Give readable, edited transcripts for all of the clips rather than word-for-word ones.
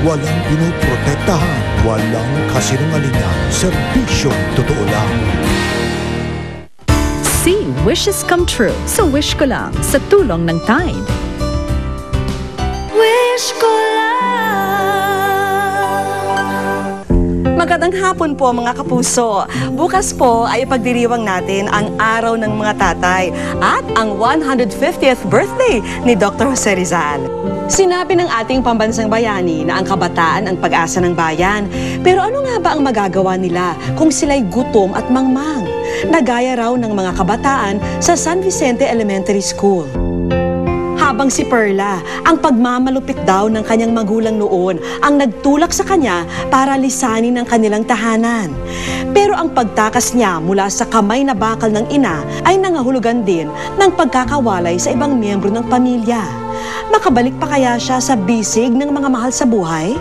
Walang pinoprotektahan, walang kasinungalingan, serbisyong totoo lang. See wishes come true sa Wish Ko Lang sa tulong ng Tide. Wish ko lang. Magandang hapon po mga kapuso. Bukas po ay ipagdiriwang natin ang Araw ng Mga Tatay at ang 150th birthday ni Dr. Jose Rizal. Sinabi ng ating pambansang bayani na ang kabataan ang pag-asa ng bayan. Pero ano nga ba ang magagawa nila kung sila'y gutom at mangmang? Nagaya raw ng mga kabataan sa San Vicente Elementary School. Habang si Perla, ang pagmamalupit daw ng kanyang magulang noon ang nagtulak sa kanya para lisanin ang kanilang tahanan. Pero ang pagtakas niya mula sa kamay na bakal ng ina ay nangahulugan din ng pagkakawalay sa ibang miyembro ng pamilya. Makabalik pa kaya siya sa bisig ng mga mahal sa buhay?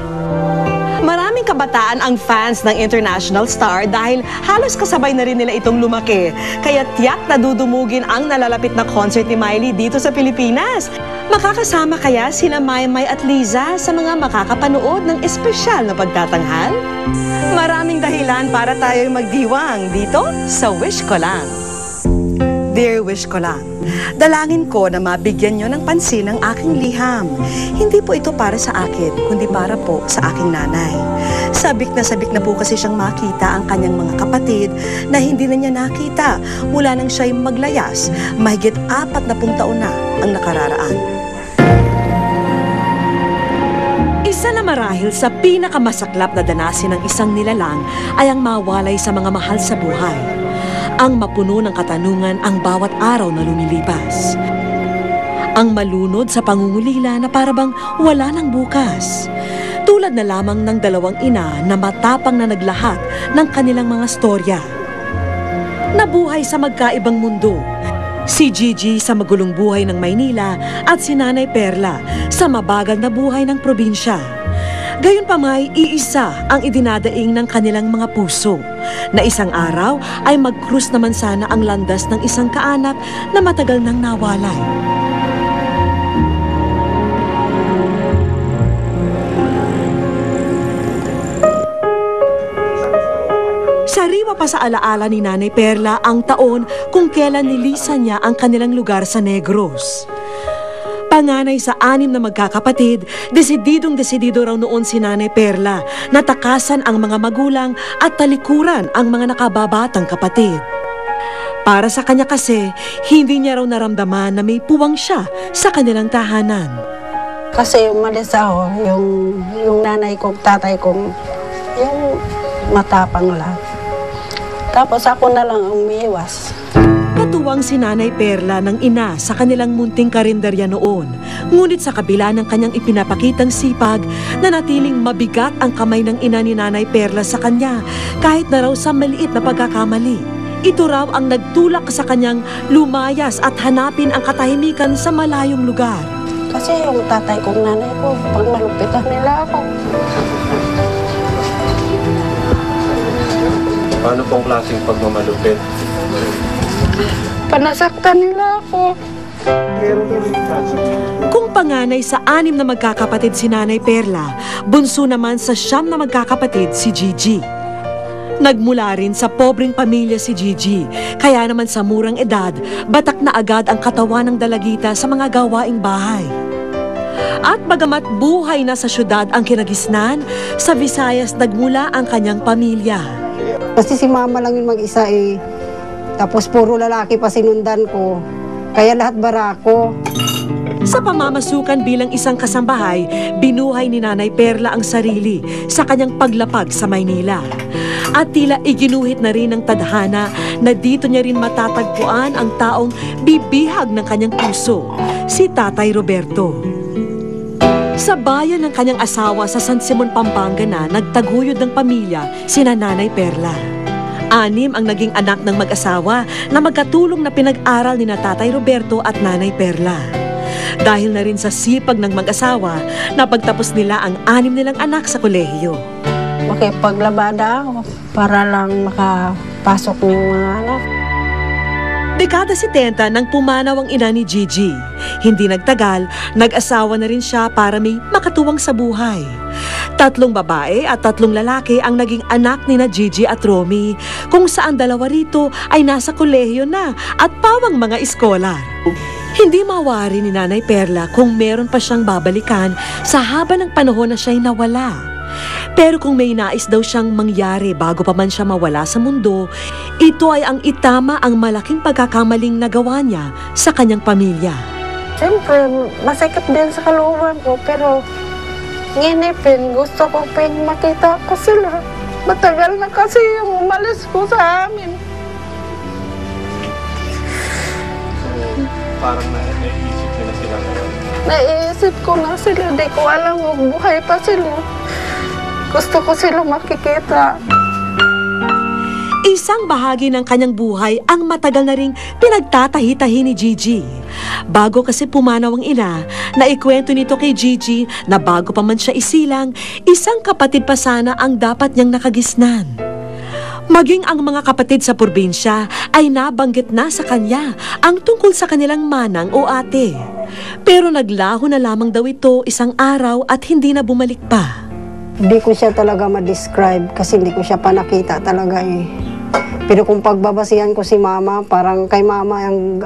Maraming kabataan ang fans ng international star dahil halos kasabay na rin nila itong lumaki. Kaya tiyak na dudumugin ang nalalapit na concert ni Miley dito sa Pilipinas. Makakasama kaya sina Maymay at Liza sa mga makakapanood ng espesyal na pagtatanghal? Maraming dahilan para tayo'y magdiwang dito sa Wish Ko Lang. Dear Wish Ko Lang, dalangin ko na mabigyan nyo ng pansin ang aking liham. Hindi po ito para sa akin, kundi para po sa aking nanay. Sabik na po kasi siyang makita ang kanyang mga kapatid na hindi na niya nakita mula nang siya'y maglayas. Mahigit 40 taon na ang nakararaan. Isa na marahil sa pinakamasaklap na danasin ng isang nilalang ay ang mawalay sa mga mahal sa buhay. Ang mapuno ng katanungan ang bawat araw na lumilipas. Ang malunod sa pangungulila na parabang wala ng bukas. Tulad na lamang ng dalawang ina na matapang na naglahat ng kanilang mga storya. Nabuhay sa magkaibang mundo. Si Gigi sa magulong buhay ng Maynila at si Nanay Perla sa mabagal na buhay ng probinsya. Gayunpamay, iisa ang idinadaing ng kanilang mga puso na isang araw ay mag-cruise naman sana ang landas ng isang kaanak na matagal nang nawalay. Sariwa pa sa alaala ni Nanay Perla ang taon kung kailan nilisan niya ang kanilang lugar sa Negros. Panganay sa 6 na magkakapatid, desididong-desidido raw noon si Nanay Perla na takasan ang mga magulang at talikuran ang mga nakababatang kapatid. Para sa kanya kasi, hindi niya raw naramdaman na may puwang siya sa kanilang tahanan. Kasi umalis ako, yung nanay ko, tatay ko, yung matapang lang. Tapos ako na lang ang umiwas. Natuwang si Nanay Perla ng ina sa kanilang munting karinderya noon. Ngunit sa kabila ng kanyang ipinapakitang sipag, nanatiling mabigat ang kamay ng ina ni Nanay Perla sa kanya kahit na raw sa maliit na pagkakamali. Ito raw ang nagtulak sa kanyang lumayas at hanapin ang katahimikan sa malayong lugar. Kasi yung tatay kong nanay ko, pag malupitan nila ako. Paano pong klaseng pagmamalupit? Panasaktan nila ako. Kung panganay sa 6 na magkakapatid si Nanay Perla, bunso naman sa 9 na magkakapatid si Gigi. Nagmula rin sa pobreng pamilya si Gigi, kaya naman sa murang edad, batak na agad ang katawan ng dalagita sa mga gawaing bahay. At bagamat buhay na sa syudad ang kinagisnan, sa Visayas nagmula ang kanyang pamilya. Kasi si mama lang yung mag-isa eh. Tapos puro lalaki pa sinundan ko. Kaya lahat barako. Sa pamamasukan bilang isang kasambahay, binuhay ni Nanay Perla ang sarili sa kanyang paglapag sa Maynila. At tila iginuhit na rin ng tadhana na dito niya rin matatagpuan ang taong bibihag ng kanyang puso, si Tatay Roberto. Sa bayan ng kanyang asawa sa San Simon, Pampanga na nagtaguyod ng pamilya sina Nanay Perla. 6 ang naging anak ng mag-asawa na magkatulong na pinag-aral ni Tatay Roberto at Nanay Perla. Dahil na rin sa sipag ng mag-asawa, napagtapos nila ang 6 nilang anak sa kolehiyo. Makipaglabada ako para lang makapasok ng mga anak. Dekada 70 nang pumanaw ang ina ni Gigi. Hindi nagtagal, nag-asawa na rin siya para may makatuwang sa buhay. 3 babae at 3 lalaki ang naging anak ni na Gigi at Romy, kung saan 2 rito ay nasa kolehiyo na at pawang mga eskolar. Hindi mawari ni Nanay Perla kung meron pa siyang babalikan sa haba ng panahon na siya'y nawala. Pero kung may nais daw siyang mangyari bago pa man siya mawala sa mundo, ito ay ang itama ang malaking pagkakamaling nagawa niya sa kanyang pamilya. Siyempre, masakit din sa kalooban ko, pero nginipin, gusto ko ping makita ko sila. Matagal na kasi yung umalis ko sa amin. So, parang naiisip nila sila ngayon. Naiisip ko na sila, di ko alam kung buhay pa sila. Gusto ko sila makikita. Isang bahagi ng kanyang buhay ang matagal na ring pinagtatahi-tahi ni Gigi. Bago kasi pumanaw ang ina, naikwento nito kay Gigi na bago pa man siya isilang, isang kapatid pa sana ang dapat niyang nakagisnan. Maging ang mga kapatid sa probinsya ay nabanggit na sa kanya ang tungkol sa kanilang manang o ate. Pero naglaho na lamang daw ito isang araw at hindi na bumalik pa. Hindi ko siya talaga ma-describe kasi hindi ko siya pa nakita talaga eh. Pero kung pagbabasihan ko si mama, parang kay mama ang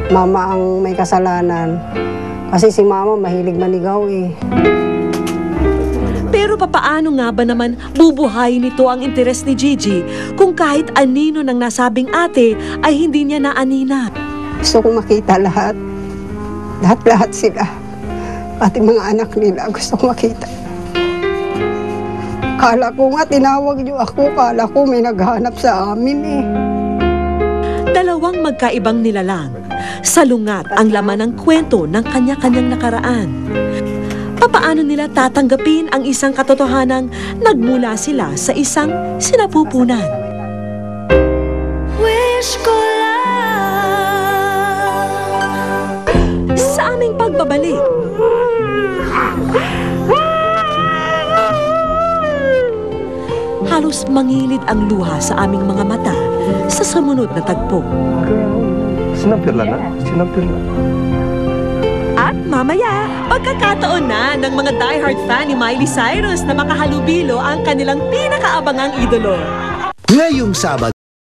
mama ang may kasalanan. Kasi si mama mahilig manigaw eh. Pero papaano nga ba naman bubuhayin nito ang interes ni Gigi kung kahit anino ng nasabing ate ay hindi niya naanina? Gusto kong makita lahat. Lahat sila. Pati mga anak nila gusto kong makita. Kala ko nga tinawag niyo ako, kala ko may naghanap sa amin eh. 2 magkaibang nilalang. Salungat ang laman ng kwento ng kanya-kanyang nakaraan. Papaano nila tatanggapin ang isang katotohanang nagmula sila sa isang sinapupunan? Wish ko lang. Sa aming pagbabalik, halos mangilid ang luha sa aming mga mata sa sumunod na tagpo. Sinampirla na? Sinampirla. At mamaya, pagkakataon na ng mga diehard fan ni Miley Cyrus na makahalubilo ang kanilang pinakaabangang idolo. Ngayong Sabado,